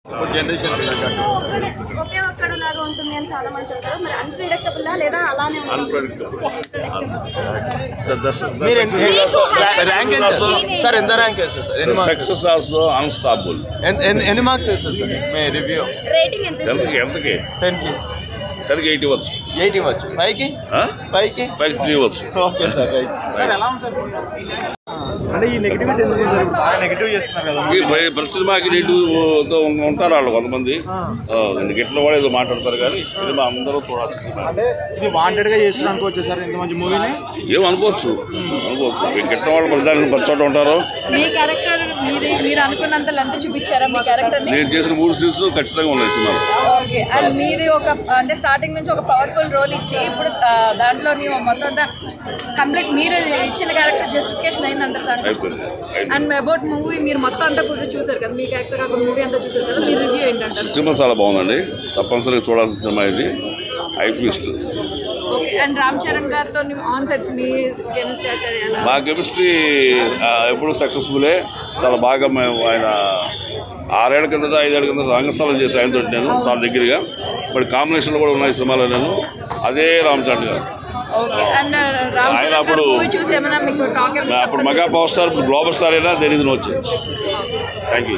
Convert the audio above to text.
Generation ఒకే ఒక్కడులాగా ఉంటుంది అని చాలా మంది చెప్తారు. మరి అన్‌ప్రెడిక్టబుల్ లేదా అలానే సార్ ఎంత ర్యాంక్ వేస్తారు సార్? Success also unstoppable. ఎన్ని మార్క్స్ వేస్తారు సార్ మీ రివ్యూ? రేటింగ్ ఎంత? ఎంతకి 10కి 8 ఇవ్వచ్చు. 8 ఇవ్వచ్చు. 5కి 5కి 3 ఇవ్వచ్చు. Okay sir, right. సార్ ఎలా ఉంటుంది అంటే ఈ నెగిటివిటీ ఎందుకు నెగిటివ్ చేస్తున్నారు కదా? ప్రతి సినిమాకి నెగిటివ్తో ఉంటారు వాళ్ళు కొంతమంది. గిట్ల కూడా ఏదో మాట్లాడతారు కానీ సినిమా అందరూ చూడాల్సింది. అంటే ఇది వాంటెడ్ గా చేస్తున్నారు అనుకోవచ్చు సార్, ఇంత మంచి మూవీని ఏమనుకోవచ్చు. గిట్ల వాళ్ళు ప్రతిదానికి పచ్చోట ఉంటారు. మీ క్యారెక్టర్ మీరు అనుకున్నంత లెంత్ చూపించారా మీ క్యారెక్టర్ ని? నేను చేసిన 3 సీన్స్ ఖచ్చితంగా ఉన్నాయి సినిమాలో. ఓకే. అండ్ మీది ఒక అంటే స్టార్టింగ్ నుంచి ఒక పవర్ఫుల్ రోల్ ఇచ్చి ఇప్పుడు దాంట్లో మొత్తం అంతా కంప్లీట్ మీరు ఇచ్చిన క్యారెక్టర్ జస్టిఫికేషన్ అయిందంటారు. అండ్ అబౌట్ మూవీ మీరు మొత్తం అంతా కూడా చూసారు కదా, మీ క్యారెక్టర్ కాకుండా మూవీ అంతా చూసారు కదా, మీ రివ్యూ ఏంటంటారు? సినిమా చాలా బాగుందండి, తప్పనిసరిగా చూడాల్సిన సినిమా ఇది. I twist. Okay. And Ram Charan గారితో ఆన్ సెట్స్ మీ కెమిస్ట్రీ ఎలా? మా కెమిస్ట్రీ ఎప్పుడు సక్సెస్ఫుల్లే. చాలా బాగా మేము ఆయన 6 ఏళ్ల కింద 5 ఏళ్ల కింద రంగస్థలం చేసి ఆయనతో నేను చాలా దగ్గరగా మరి కాంబినేషన్లో కూడా ఉన్నాయి సినిమాలో నేను. అదే రామ్ చరణ్ గారు. ఓకే. అండ్ రామ్ ఆయన చరణ్ అప్పుడు మూవీ చూసి ఏమైనా మీకు టాక్ అప్పుడు mega power star, global star అయినా తెలియదు వచ్చి. Thank you.